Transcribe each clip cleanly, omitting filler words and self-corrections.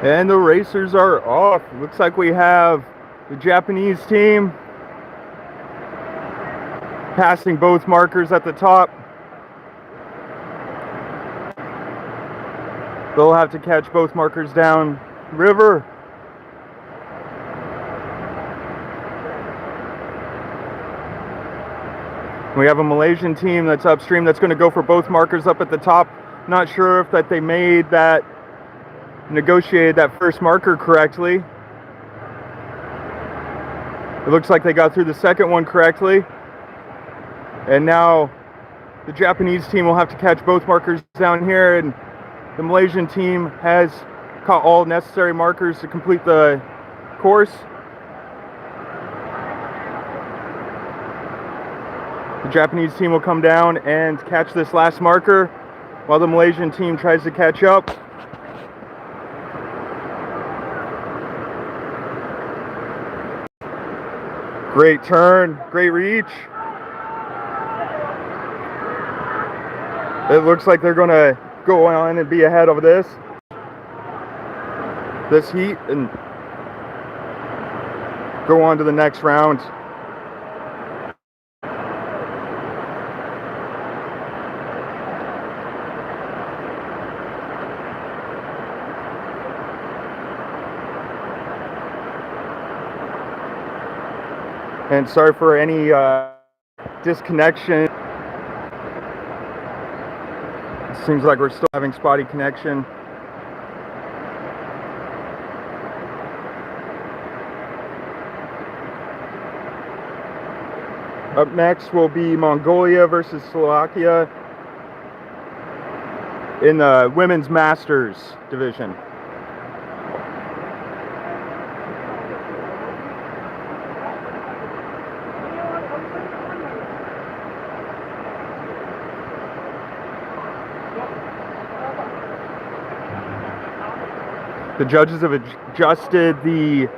And the racers are off. Looks like we have the Japanese team passing both markers at the top. They'll have to catch both markers down river. We have a Malaysian team that's upstream that's going to go for both markers up at the top. Not sure if they negotiated that first marker correctly. It looks like they got through the second one correctly. And now the Japanese team will have to catch both markers down here, and the Malaysian team has caught all necessary markers to complete the course. The Japanese team will come down and catch this last marker while the Malaysian team tries to catch up. Great turn, great reach. It looks like they're gonna go on and be ahead of this heat and go on to the next round. And sorry for any disconnection. It seems like we're still having spotty connection. Up next will be Mongolia versus Slovakia in the women's masters division. The judges have adjusted the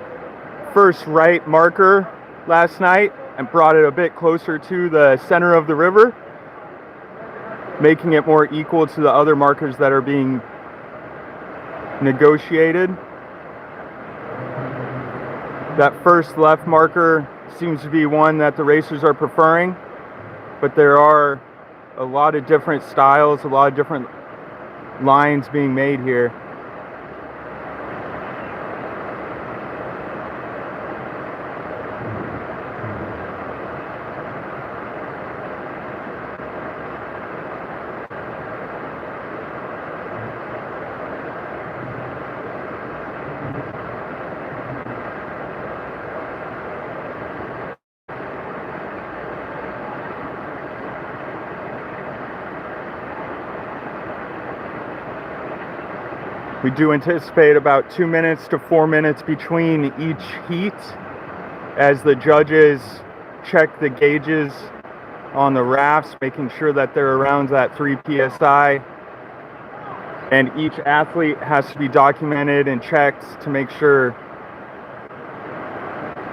first right marker last night and brought it a bit closer to the center of the river, making it more equal to the other markers that are being negotiated. That first left marker seems to be one that the racers are preferring, but there are a lot of different styles, a lot of different lines being made here. We do anticipate about 2 minutes to 4 minutes between each heat as the judges check the gauges on the rafts, making sure that they're around that 3 psi. And each athlete has to be documented and checked to make sure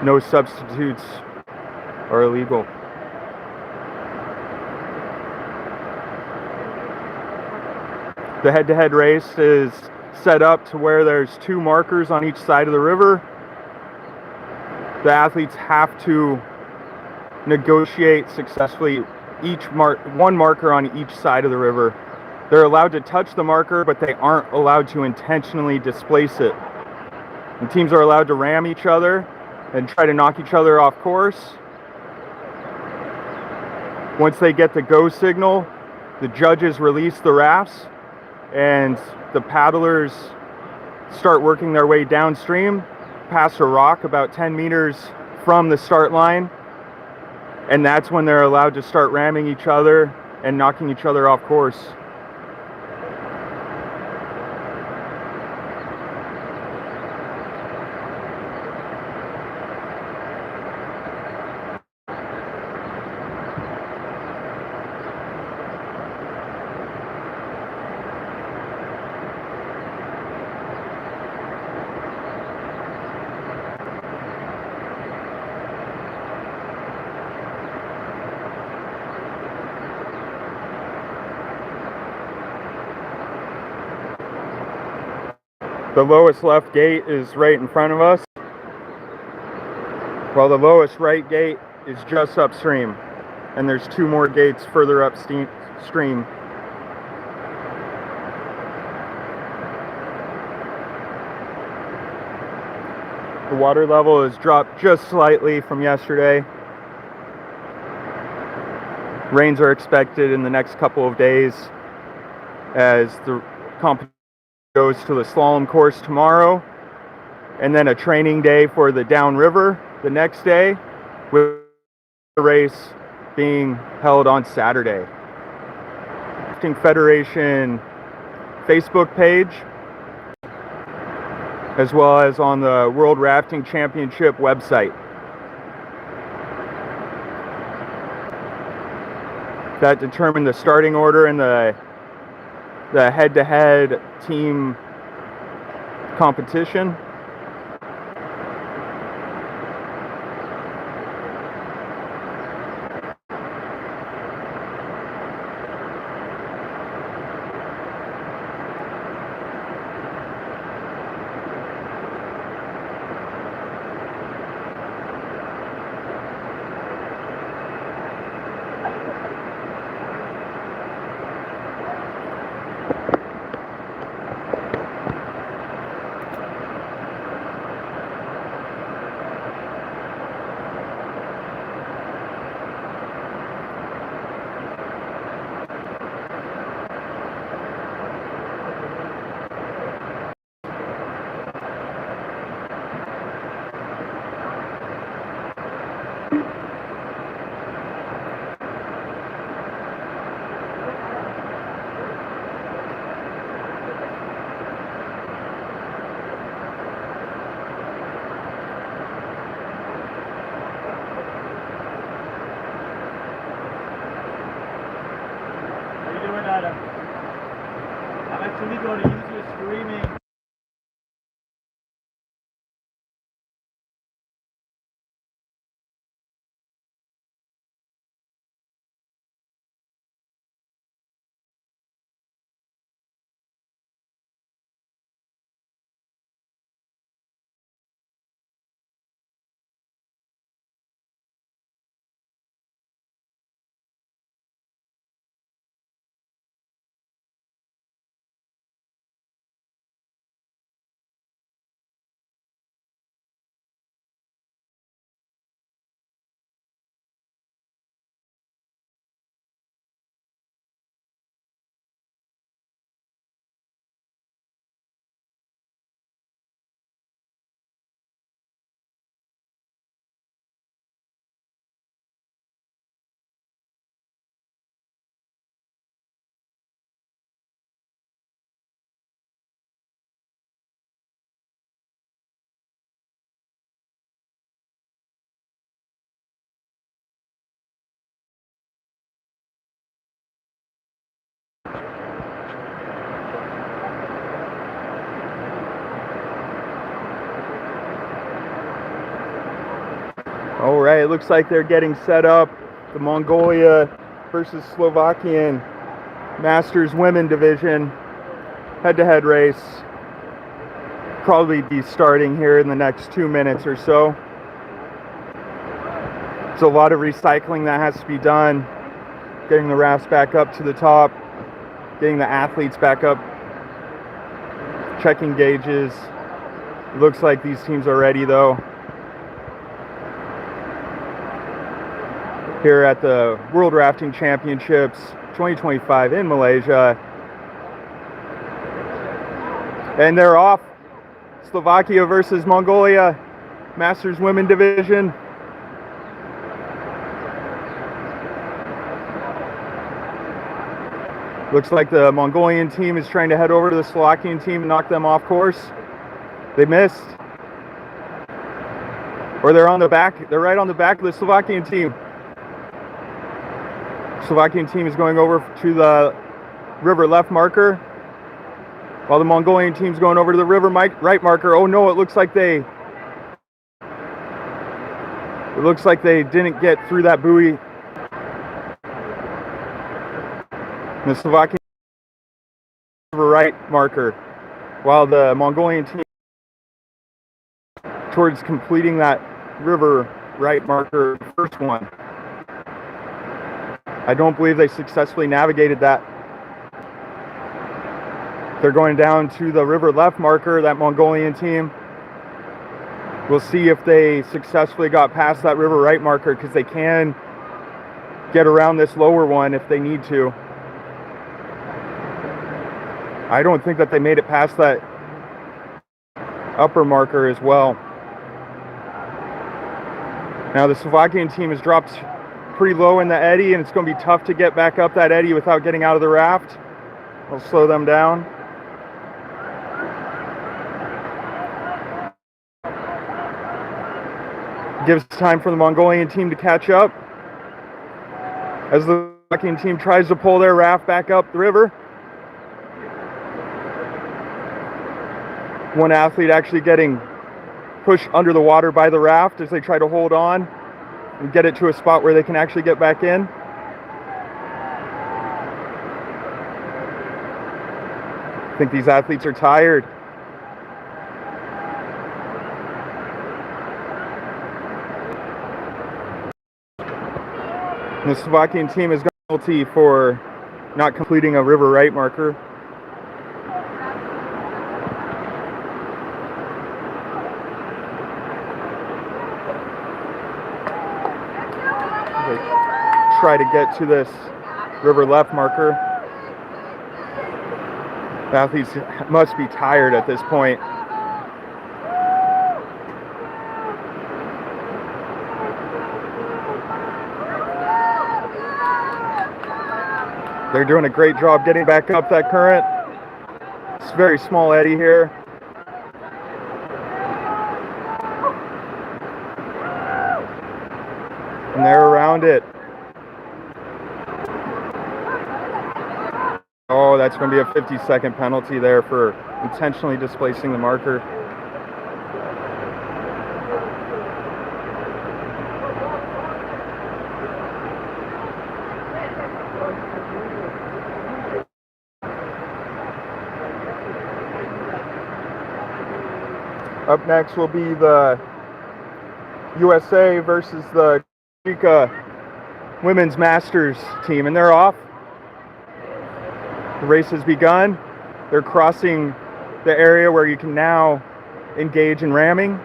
no substitutes are illegal. The head-to-head race is set up to where there's 2 markers on each side of the river. The athletes have to negotiate successfully one marker on each side of the river. They're allowed to touch the marker, but they aren't allowed to intentionally displace it. And teams are allowed to ram each other and try to knock each other off course. Once they get the go signal, the judges release the rafts and the paddlers start working their way downstream past a rock about 10 meters from the start line, and that's when they're allowed to start ramming each other and knocking each other off course. The lowest left gate is right in front of us, while the lowest right gate is just upstream, and there's 2 more gates further upstream. The water level has dropped just slightly from yesterday. Rains are expected in the next couple of days as the competition goes to the slalom course tomorrow, and then a training day for the downriver the next day, with the race being held on Saturday. Rafting Federation Facebook page, as well as on the World Rafting Championship website. That determined the starting order and the head-to-head team competition. I'm actually going to use your screaming. All right, it looks like they're getting set up. The Mongolia versus Slovakian Masters Women Division head-to-head race. Probably be starting here in the next 2 minutes or so. There's a lot of recycling that has to be done. Getting the rafts back up to the top, getting the athletes back up, checking gauges. It looks like these teams are ready though. Here at the World Rafting Championships 2025 in Malaysia. And they're off. Slovakia versus Mongolia, Masters Women Division. Looks like the Mongolian team is trying to head over to the Slovakian team and knock them off course. They missed. Or they're on the back. They're right on the back of the Slovakian team. Slovakian team is going over to the river left marker, while the Mongolian team's going over to the river right marker. Oh no, it looks like they didn't get through that buoy. The Slovakian river right marker. while the Mongolian team towards completing that river right marker, first one. I don't believe they successfully navigated that. They're going down to the river left marker, that Mongolian team. We'll see if they successfully got past that river right marker, because they can get around this lower one if they need to. I don't think that they made it past that upper marker as well. Now the Slovakian team has dropped pretty low in the eddy, and it's going to be tough to get back up that eddy without getting out of the raft. I'll slow them down. Gives time for the Mongolian team to catch up as the Slovakian team tries to pull their raft back up the river. One athlete actually getting pushed under the water by the raft as they try to hold on and get it to a spot where they can actually get back in. I think these athletes are tired. And the Slovakian team has got a penalty for not completing a river right marker. They try to get to this river left marker. The athletes must be tired at this point. They're doing a great job getting back up that current. It's a very small eddy here. And they're around it. Oh, that's going to be a 50-second penalty there for intentionally displacing the marker. Up next will be the USA versus the Costa Rica women's masters team, and they're off. The race has begun. They're crossing the area where you can now engage in ramming.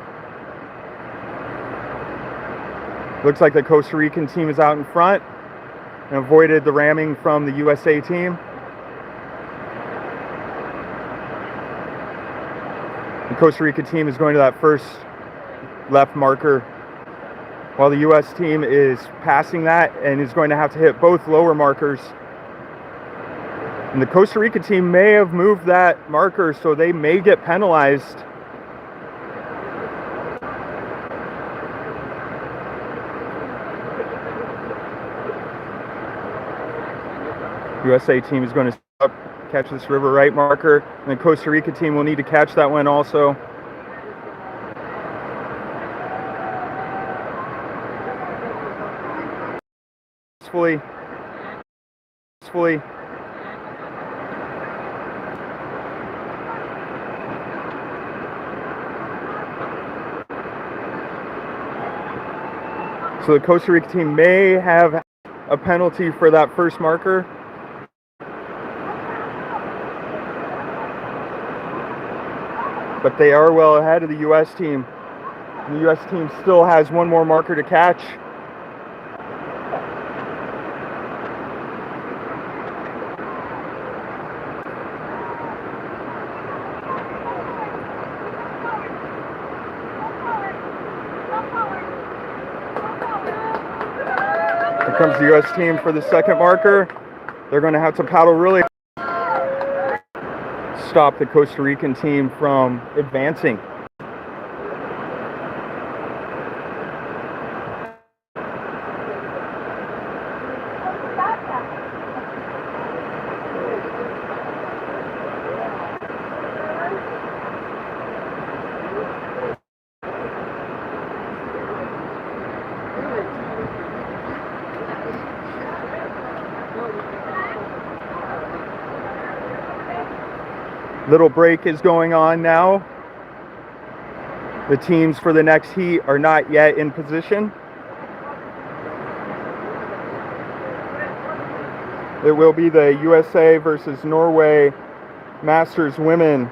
Looks like the Costa Rican team is out in front and avoided the ramming from the USA team. The Costa Rica team is going to that first left marker, while the US team is passing that and is going to have to hit both lower markers. And the Costa Rica team may have moved that marker, so they may get penalized. USA team is going to catch this river right marker, and the Costa Rica team will need to catch that one also. Fully. So the Costa Rica team may have a penalty for that first marker. But they are well ahead of the US team. And the US team still has one more marker to catch. Here comes the US team for the second marker. They're going to have to paddle really stop the Costa Rican team from advancing. Little break is going on now. The teams for the next heat are not yet in position. It will be the USA versus Norway Masters Women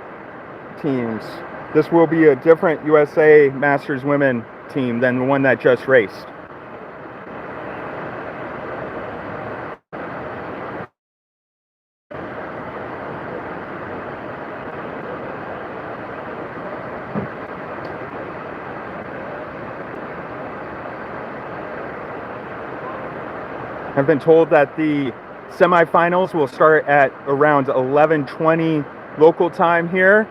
teams. This will be a different USA Masters Women team than the one that just raced. I've been told that the semifinals will start at around 11:20 local time here.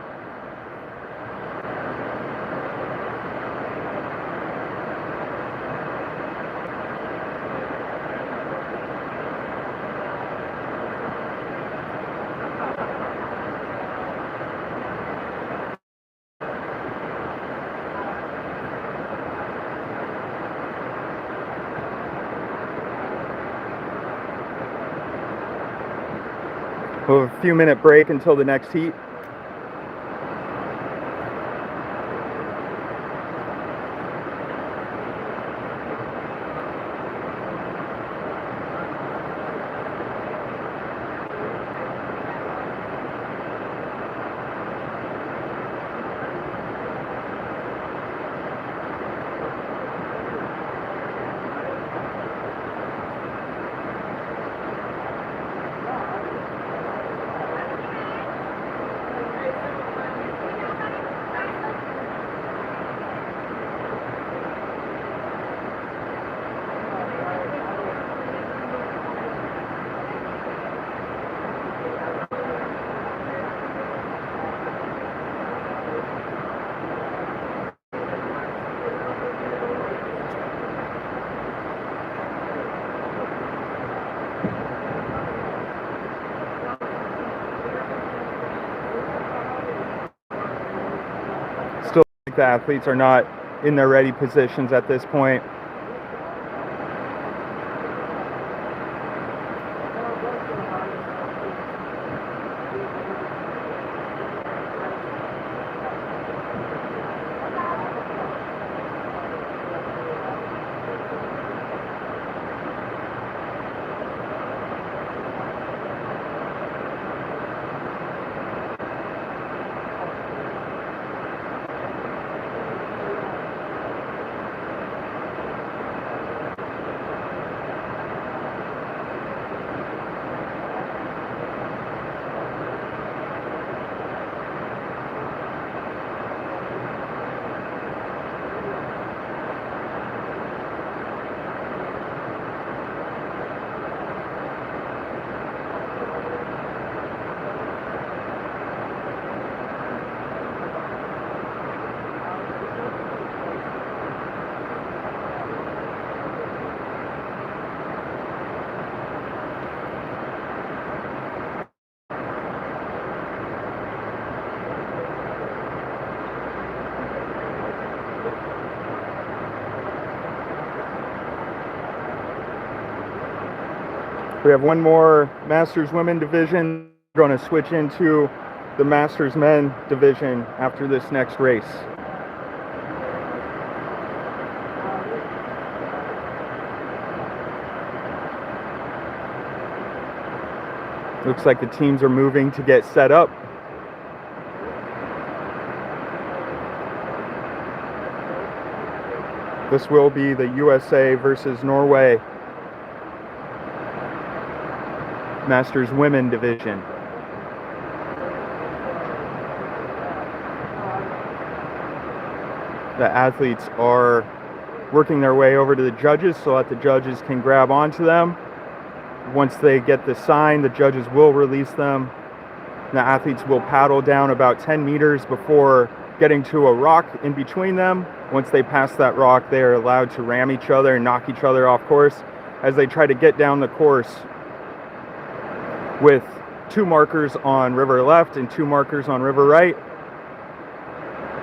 We'll have a few minute break until the next heat. Still, the athletes are not in their ready positions at this point. We have one more Masters Women division. We're going to switch into the Masters Men division after this next race. Looks like the teams are moving to get set up. This will be the USA versus Norway Masters Women division. The athletes are working their way over to the judges so that the judges can grab onto them. Once they get the sign, the judges will release them. The athletes will paddle down about 10 meters before getting to a rock in between them. Once they pass that rock, they are allowed to ram each other and knock each other off course as they try to get down the course with 2 markers on river left and 2 markers on river right.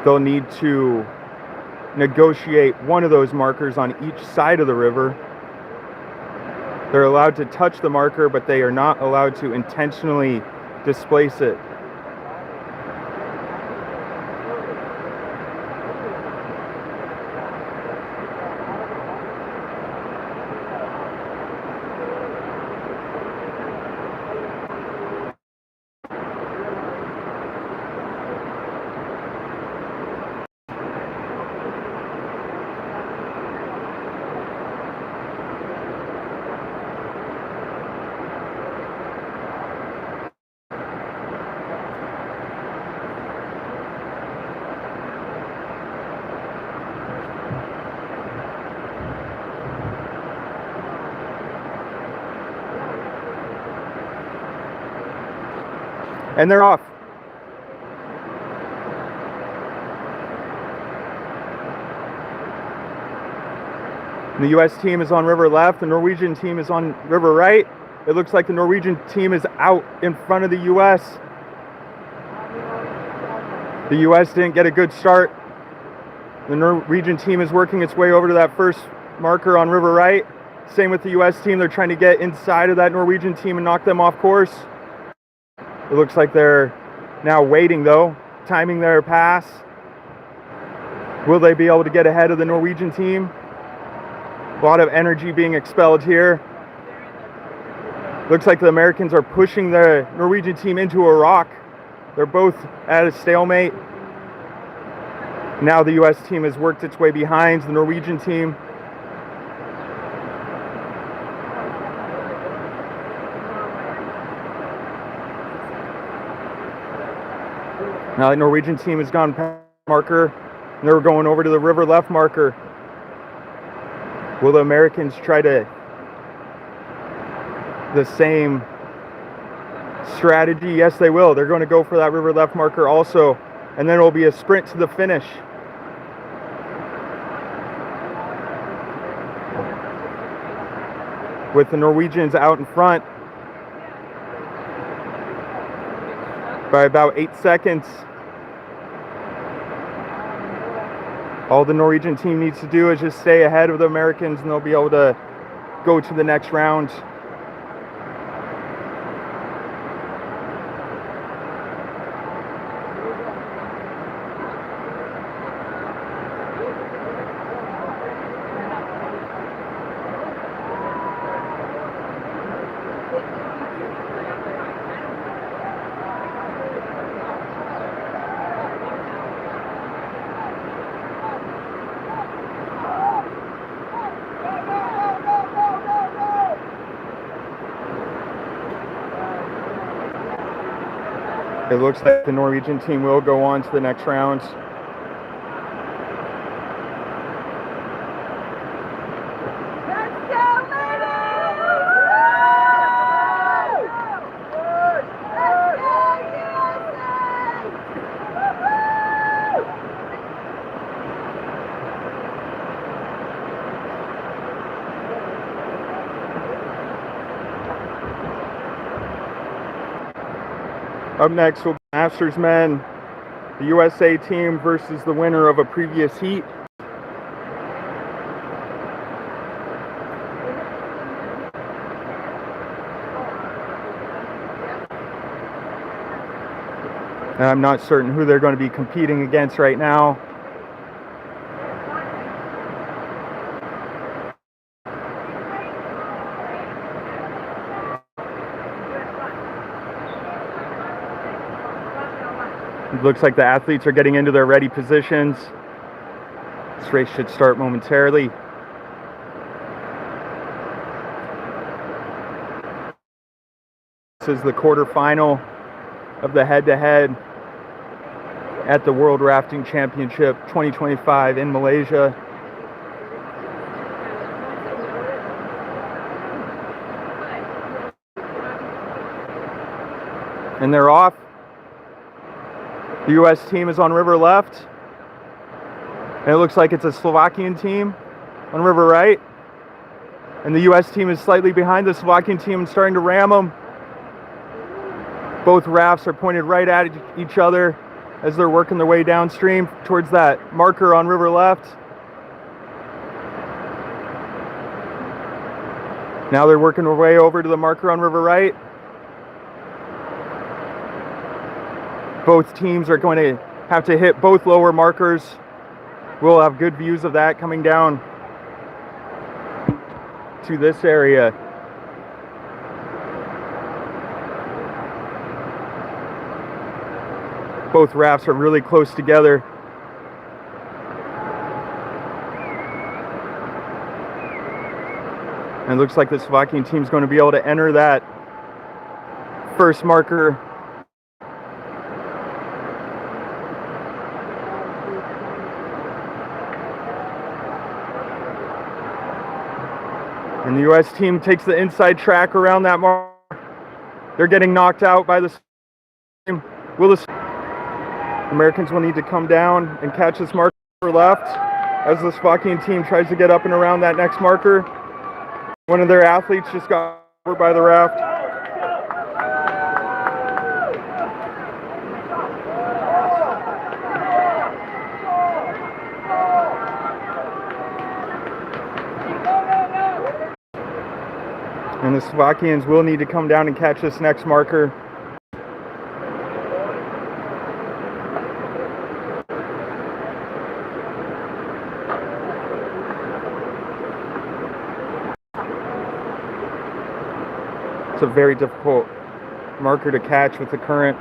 They'll need to negotiate one of those markers on each side of the river. They're allowed to touch the marker, but they are not allowed to intentionally displace it. And they're off. The U.S. team is on river left. The Norwegian team is on river right. It looks like the Norwegian team is out in front of the U.S. The U.S. didn't get a good start. The Norwegian team is working its way over to that first marker on river right. Same with the U.S. team. They're trying to get inside of that Norwegian team and knock them off course. It looks like they're now waiting, though, timing their pass. Will they be able to get ahead of the Norwegian team? A lot of energy being expelled here. Looks like the Americans are pushing the Norwegian team into a rock. They're both at a stalemate. Now the U.S. team has worked its way behind the Norwegian team. Now the Norwegian team has gone past the marker, and they're going over to the river left marker. Will the Americans try to the same strategy? Yes, they will. They're going to go for that river left marker also, and then it will be a sprint to the finish. With the Norwegians out in front by about 8 seconds. All the Norwegian team needs to do is just stay ahead of the Americans, and they'll be able to go to the next round. It looks like the Norwegian team will go on to the next round. Up next will be Masters men, the USA team versus the winner of a previous heat. And I'm not certain who they're going to be competing against right now. It looks like the athletes are getting into their ready positions. This race should start momentarily. This is the quarterfinal of the head-to-head at the World Rafting Championship 2025 in Malaysia. And they're off. The U.S. team is on river left, and it looks like it's a Slovakian team on river right, and the U.S. team is slightly behind the Slovakian team and starting to ram them. Both rafts are pointed right at each other as they're working their way downstream towards that marker on river left. Now they're working their way over to the marker on river right. Both teams are going to have to hit both lower markers. We'll have good views of that coming down to this area. Both rafts are really close together. And it looks like the Slovakian team is going to be able to enter that first marker. And the U.S. team takes the inside track around that mark. They're getting knocked out by the team. Will the Americans will need to come down and catch this marker left as the Slovakian team tries to get up and around that next marker. One of their athletes just got over by the raft. And the Slovakians will need to come down and catch this next marker. It's a very difficult marker to catch with the current.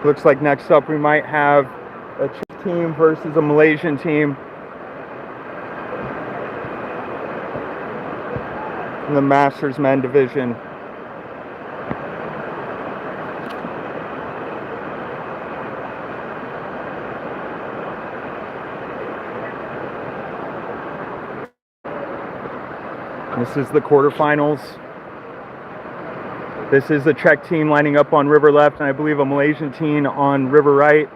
Looks like next up we might have a Czech team versus a Malaysian team in the Masters men division. This is the quarterfinals. This is the Czech team lining up on river left, and I believe a Malaysian team on river right.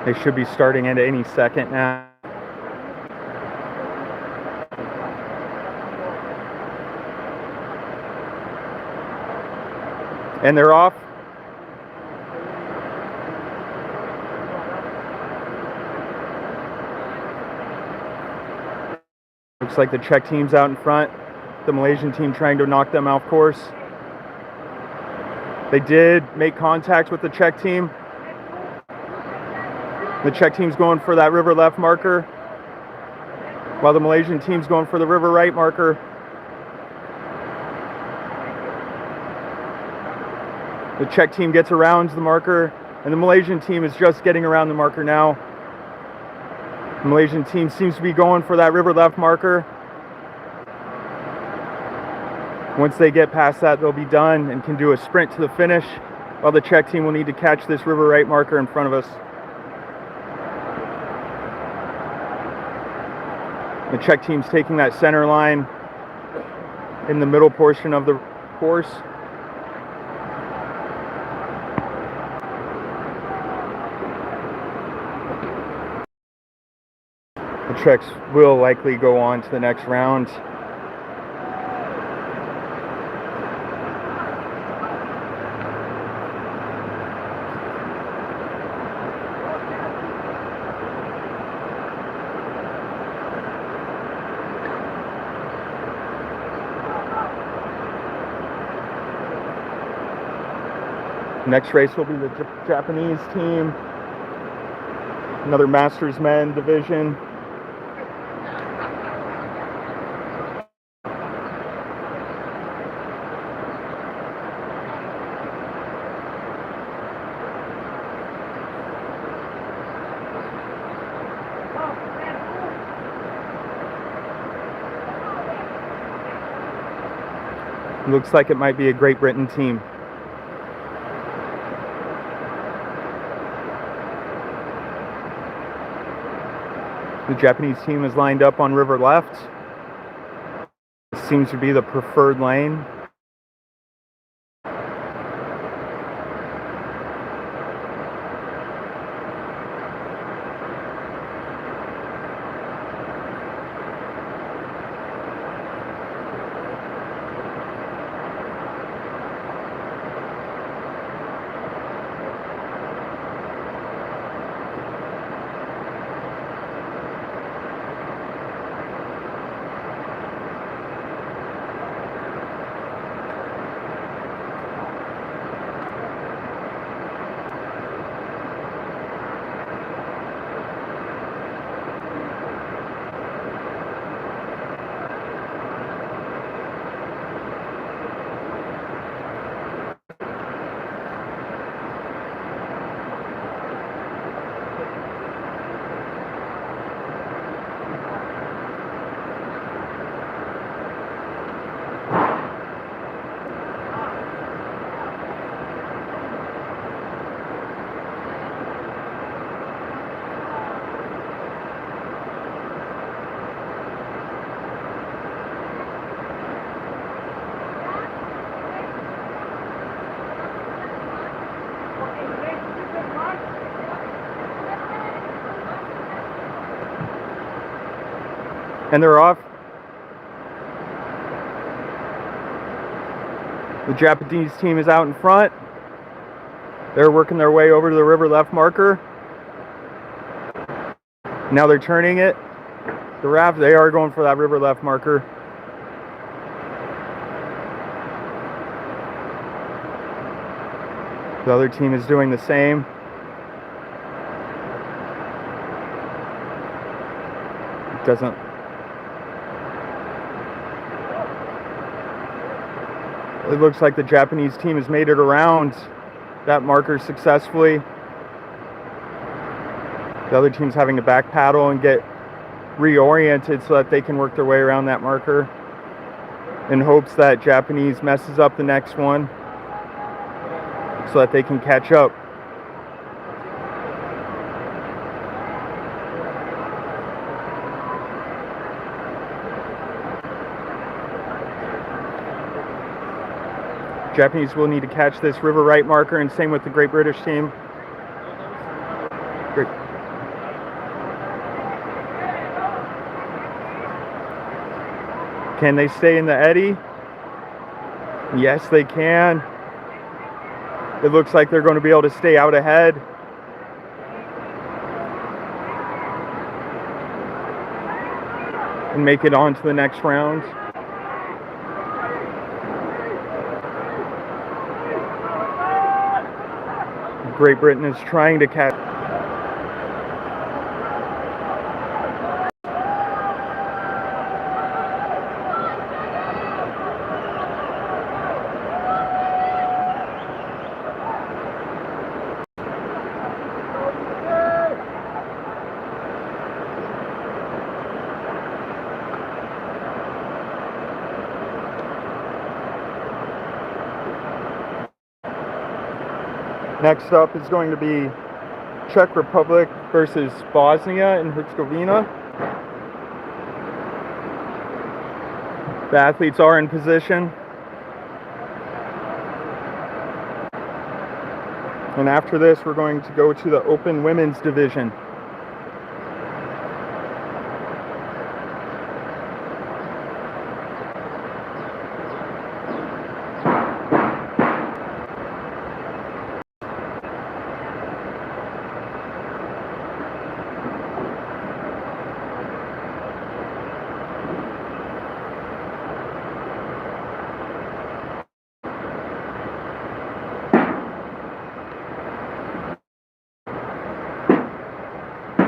They should be starting at any second now. And they're off. Looks like the Czech team's out in front. The Malaysian team trying to knock them off course. They did make contact with the Czech team. The Czech team's going for that river left marker, while the Malaysian team's going for the river right marker. The Czech team gets around the marker, and the Malaysian team is just getting around the marker now. The Malaysian team seems to be going for that river left marker. Once they get past that, they'll be done and can do a sprint to the finish, while the Czech team will need to catch this river right marker in front of us. The Czech team's taking that center line in the middle portion of the course. The Czechs will likely go on to the next round. Next race will be the Japanese team, another Masters men division. Looks like it might be a Great Britain team. The Japanese team is lined up on river left. It seems to be the preferred lane. And they're off. The Japanese team is out in front. They're working their way over to the river left marker. Now they're turning it. The raft, they are going for that river left marker. The other team is doing the same. It doesn't. It looks like the Japanese team has made it around that marker successfully. The other team's having to back paddle and get reoriented so that they can work their way around that marker in hopes that Japanese messes up the next one so that they can catch up. Japanese will need to catch this river right marker, and same with the Great British team. Great. Can they stay in the eddy? Yes, they can. It looks like they're going to be able to stay out ahead. And make it on to the next round. Great Britain is trying to catch. Next up is going to be Czech Republic versus Bosnia and Herzegovina. The athletes are in position. And after this, we're going to go to the open women's division.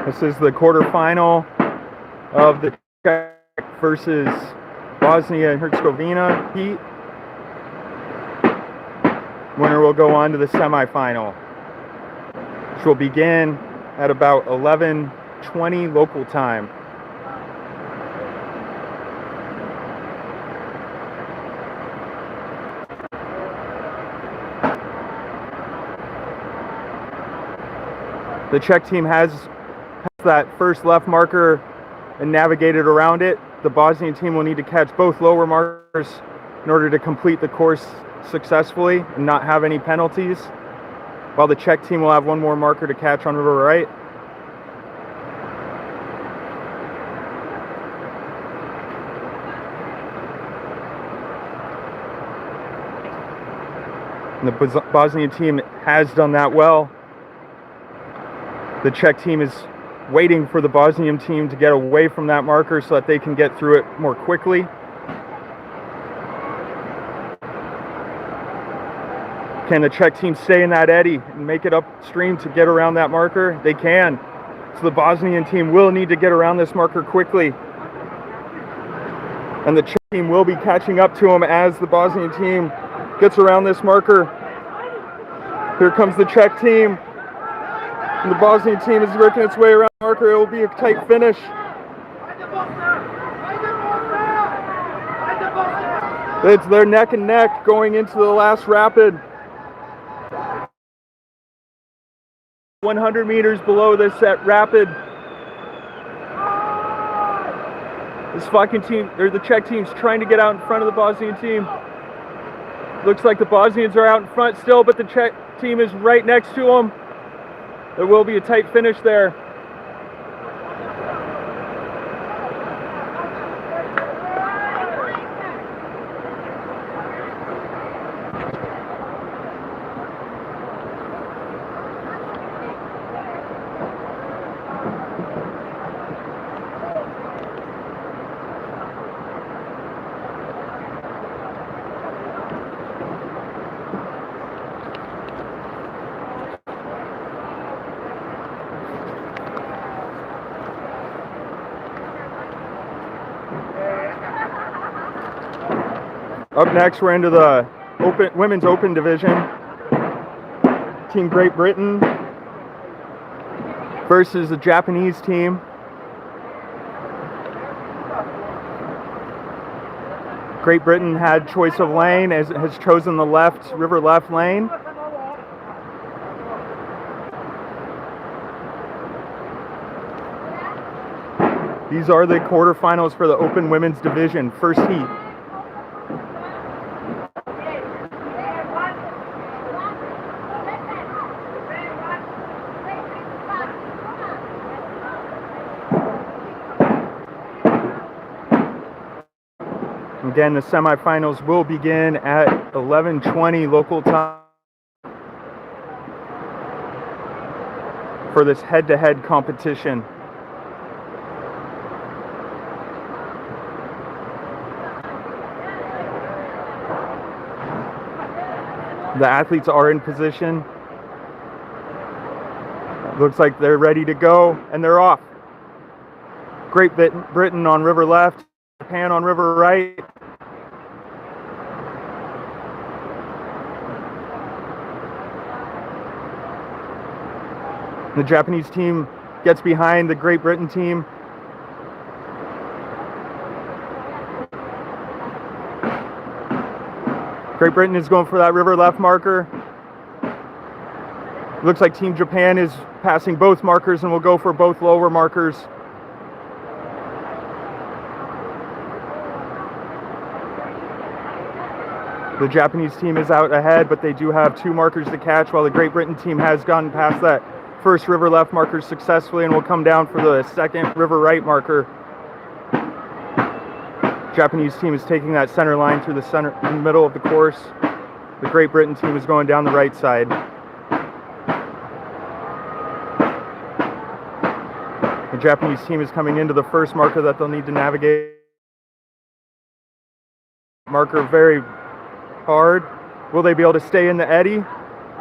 This is the quarterfinal of the Czech versus Bosnia and Herzegovina heat. Winner will go on to the semifinal, which will begin at about 11:20 local time. The Czech team has that first left marker and navigated around it. The Bosnian team will need to catch both lower markers in order to complete the course successfully and not have any penalties, while the Czech team will have one more marker to catch on river right. And the Bosnian team has done that well. The Czech team is waiting for the Bosnian team to get away from that marker so that they can get through it more quickly. Can the Czech team stay in that eddy and make it upstream to get around that marker? They can. So the Bosnian team will need to get around this marker quickly. And the Czech team will be catching up to them as the Bosnian team gets around this marker. Here comes the Czech team. And the Bosnian team is working its way around the marker. It will be a tight finish. They're neck and neck going into the last rapid. 100 meters below this at rapid. This fucking team, or the Czech team's trying to get out in front of the Bosnian team. Looks like the Bosnians are out in front still, but the Czech team is right next to them. There will be a tight finish there. Up next, we're into the women's open division. Team Great Britain versus the Japanese team. Great Britain had choice of lane, has chosen the river left lane. These are the quarterfinals for the open women's division, first heat. Again, the semifinals will begin at 11:20 local time for this head-to-head competition. The athletes are in position. Looks like they're ready to go, and they're off. Great Britain on river left, Japan on river right. The Japanese team gets behind the Great Britain team. Great Britain is going for that river left marker. Looks like Team Japan is passing both markers and will go for both lower markers. The Japanese team is out ahead, but they do have 2 markers to catch, while the Great Britain team has gotten past that first river left marker successfully and will come down for the second river right marker. Japanese team is taking that center line through the middle of the course. The Great Britain team is going down the right side. The Japanese team is coming into the first marker that they'll need to navigate. Marker very hard. Will they be able to stay in the eddy?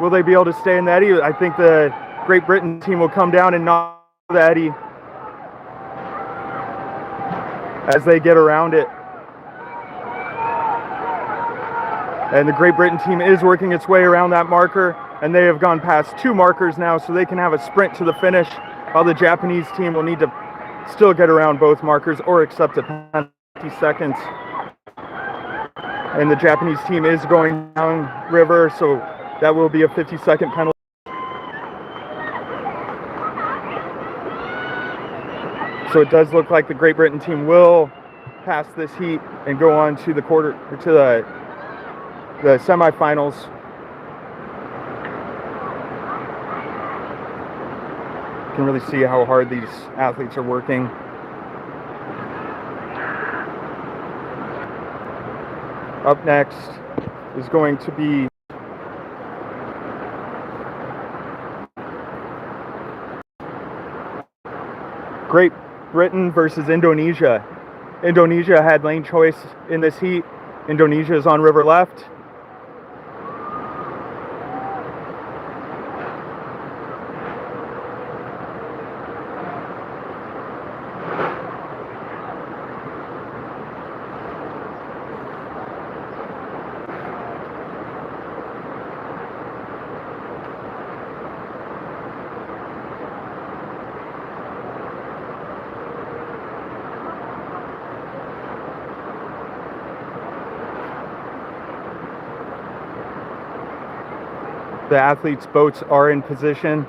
Will they be able to stay in the eddy? I think the Great Britain team will come down and knock the eddy as they get around it. And the Great Britain team is working its way around that marker, and they have gone past 2 markers now, so they can have a sprint to the finish, while the Japanese team will need to still get around both markers or accept a penalty seconds. And the Japanese team is going down river, so that will be a 50-second penalty. So it does look like the Great Britain team will pass this heat and go on to the the semifinals. You can really see how hard these athletes are working. Up next is going to be Great Britain versus Indonesia. Indonesia had lane choice in this heat. Indonesia is on river left. The athletes' boats are in position.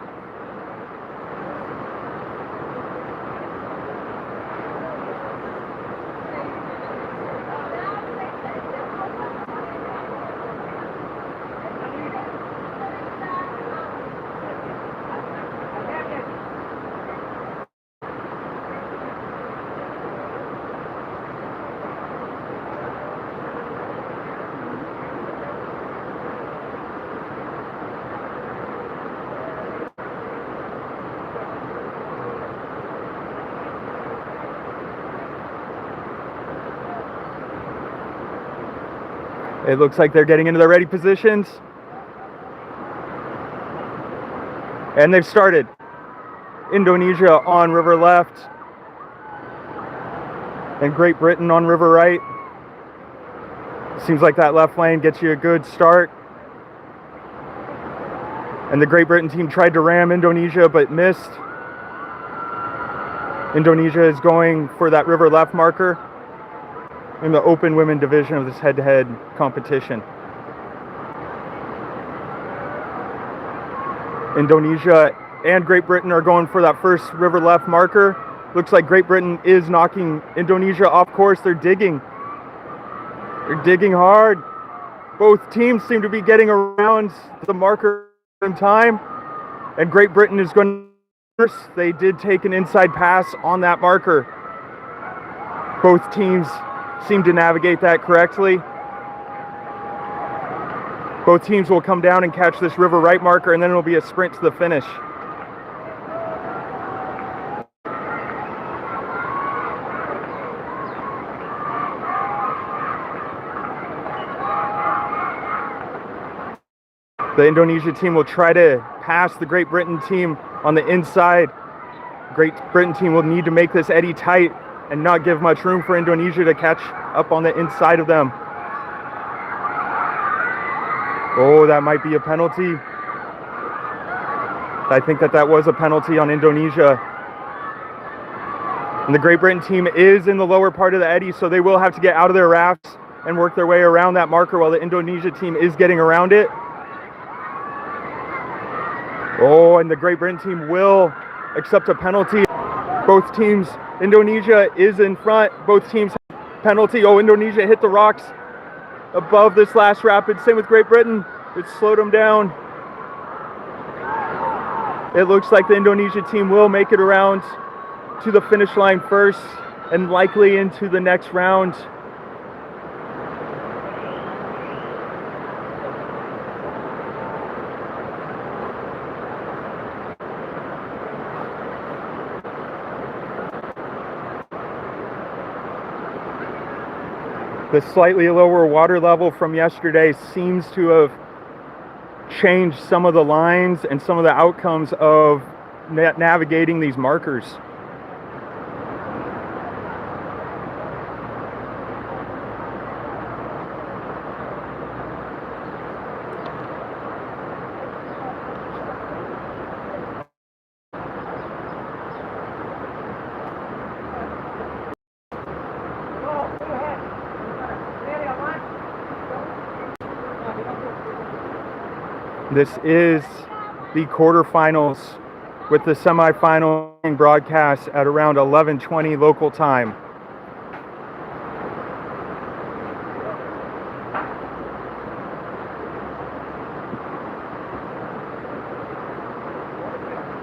It looks like they're getting into their ready positions. And they've started. Indonesia on river left. And Great Britain on river right. Seems like that left lane gets you a good start. And the Great Britain team tried to ram Indonesia but missed. Indonesia is going for that river left marker in the open women division of this head-to-head competition. Indonesia and Great Britain are going for that first river left marker. Looks like Great Britain is knocking Indonesia off course. They're digging. They're digging hard. Both teams seem to be getting around the marker in time. And Great Britain is going first. They did take an inside pass on that marker. Both teams seem to navigate that correctly. Both teams will come down and catch this river right marker, and then it'll be a sprint to the finish. The Indonesia team will try to pass the Great Britain team on the inside. Great Britain team will need to make this eddy tight and not give much room for Indonesia to catch up on the inside of them. Oh, that might be a penalty. I think that was a penalty on Indonesia. And the Great Britain team is in the lower part of the eddy, so they will have to get out of their rafts and work their way around that marker while the Indonesia team is getting around it. Oh, and the Great Britain team will accept a penalty. Both teams, Indonesia is in front. Both teams have penalty. Oh, Indonesia hit the rocks above this last rapid. Same with Great Britain. It slowed them down. It looks like the Indonesia team will make it around to the finish line first and likely into the next round. The slightly lower water level from yesterday seems to have changed some of the lines and some of the outcomes of navigating these markers. This is the quarterfinals with the semifinal broadcast at around 11:20 local time.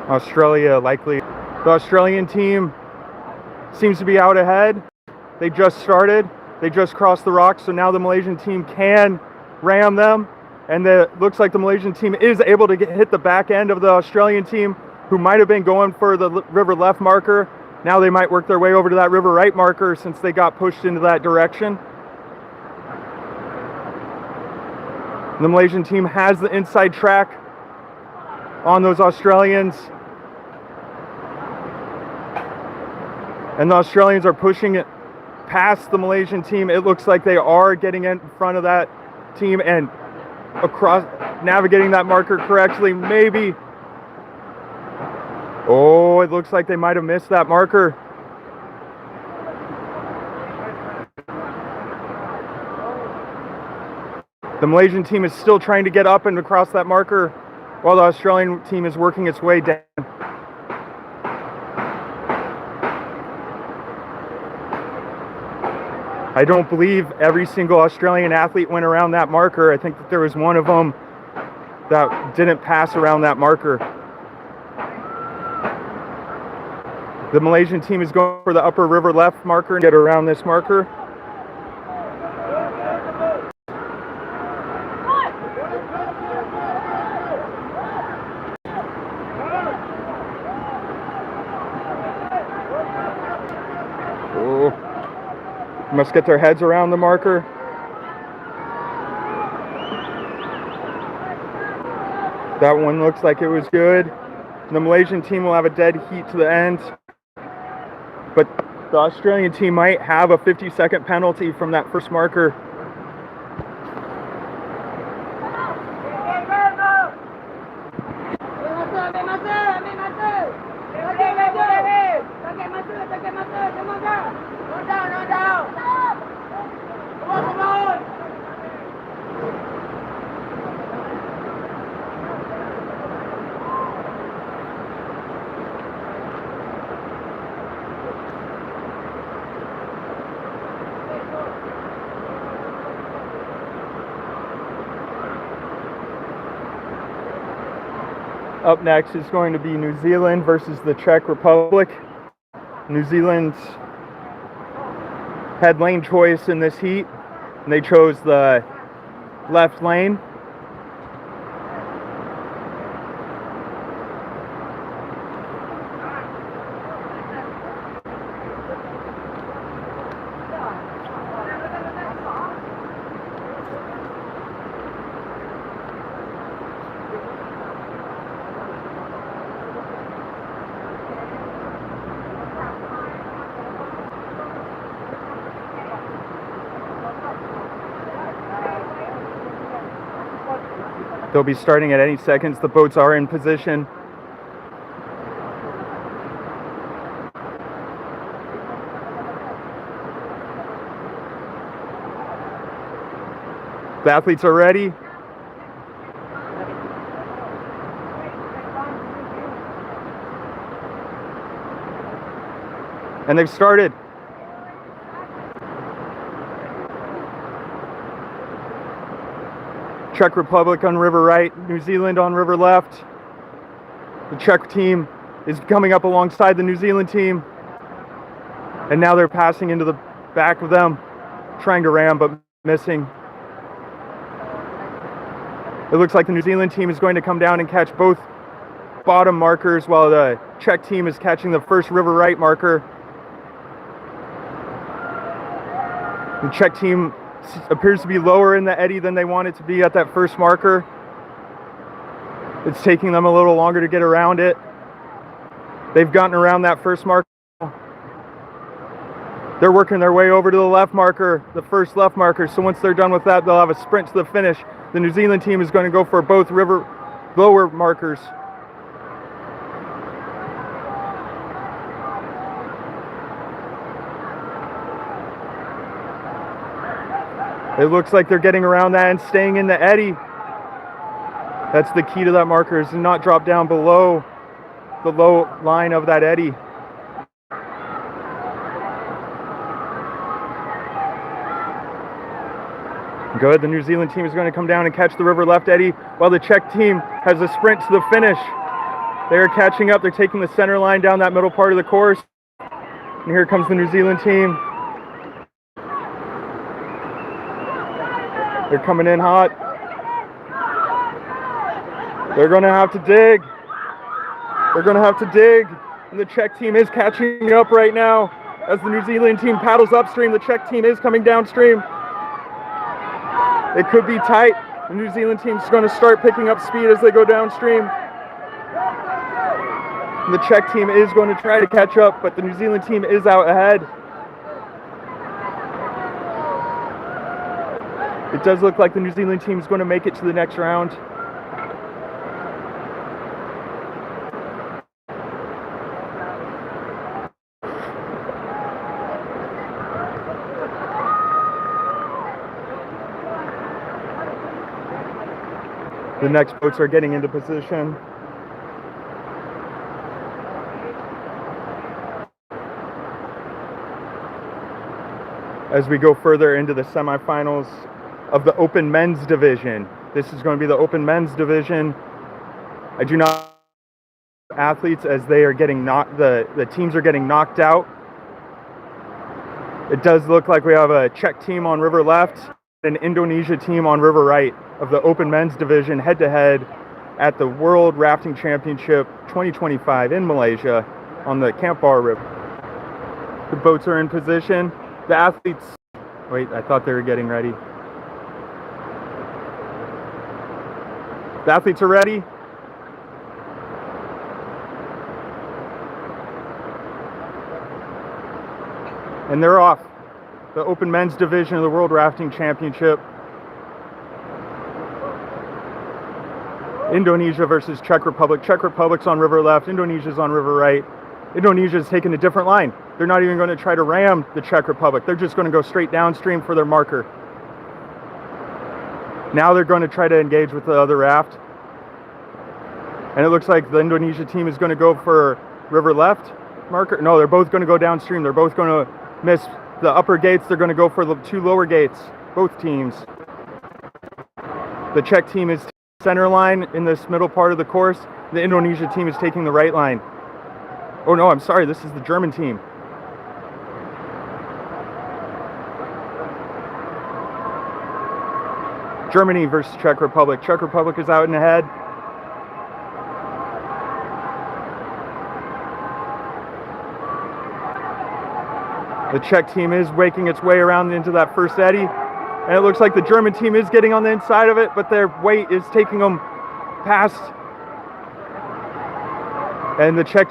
Australia likely. The Australian team seems to be out ahead. They just started. They just crossed the rocks, so now the Malaysian team can ram them. And it looks like the Malaysian team is able to hit the back end of the Australian team, who might have been going for the river left marker. Now they might work their way over to that river right marker since they got pushed into that direction. The Malaysian team has the inside track on those Australians. And the Australians are pushing it past the Malaysian team. It looks like they are getting in front of that team and across, navigating that marker correctly, maybe. Oh, it looks like they might have missed that marker. The Malaysian team is still trying to get up and across that marker while the Australian team is working its way down. I don't believe every single Australian athlete went around that marker. I think that there was one of them that didn't pass around that marker. The Malaysian team is going for the upper river left marker and get around this marker. Must get their heads around the marker. That one looks like it was good. The Malaysian team will have a dead heat to the end. But the Australian team might have a 50-second penalty from that first marker. Up next is going to be New Zealand versus the Czech Republic. New Zealand had lane choice in this heat, and they chose the left lane. They'll be starting at any seconds. The boats are in position. The athletes are ready. And they've started. Czech Republic on river right, New Zealand on river left. The Czech team is coming up alongside the New Zealand team. And now they're passing into the back of them, trying to ram but missing. It looks like the New Zealand team is going to come down and catch both bottom markers while the Czech team is catching the first river right marker. The Czech team appears to be lower in the eddy than they want it to be at that first marker. It's taking them a little longer to get around it. They've gotten around that first marker. They're working their way over to the left marker, the first left marker. So once they're done with that, they'll have a sprint to the finish. The New Zealand team is going to go for both river lower markers. It looks like they're getting around that and staying in the eddy. That's the key to that marker, is to not drop down below the low line of that eddy. Good, the New Zealand team is going to come down and catch the river left eddy, while the Czech team has a sprint to the finish. They are catching up, they're taking the center line down that middle part of the course. And here comes the New Zealand team. They're coming in hot. They're going to have to dig. They're going to have to dig. And the Czech team is catching up right now. As the New Zealand team paddles upstream, the Czech team is coming downstream. It could be tight. The New Zealand team is going to start picking up speed as they go downstream. And the Czech team is going to try to catch up, but the New Zealand team is out ahead. It does look like the New Zealand team is going to make it to the next round. The next boats are getting into position. As we go further into the semifinals of the Open Men's Division. This is going to be the Open Men's Division. I do not athletes as they are getting knocked, the teams are getting knocked out. It does look like we have a Czech team on river left, an Indonesia team on river right of the Open Men's Division head-to-head at the World Rafting Championship 2025 in Malaysia on the Kampar River. The boats are in position. The athletes, wait, I thought they were getting ready. The athletes are ready. And they're off. The Open Men's Division of the World Rafting Championship. Indonesia versus Czech Republic. Czech Republic's on river left. Indonesia's on river right. Indonesia's taking a different line. They're not even going to try to ram the Czech Republic. They're just going to go straight downstream for their marker. Now they're going to try to engage with the other raft. And it looks like the Indonesia team is going to go for river left marker. No, they're both going to go downstream. They're both going to miss the upper gates. They're going to go for the two lower gates, both teams. The Czech team is center line in this middle part of the course. The Indonesia team is taking the right line. Oh no, I'm sorry, this is the German team. Germany versus Czech Republic. Czech Republic is out and ahead. The Czech team is making its way around into that first eddy. And it looks like the German team is getting on the inside of it, but their weight is taking them past. And the Czech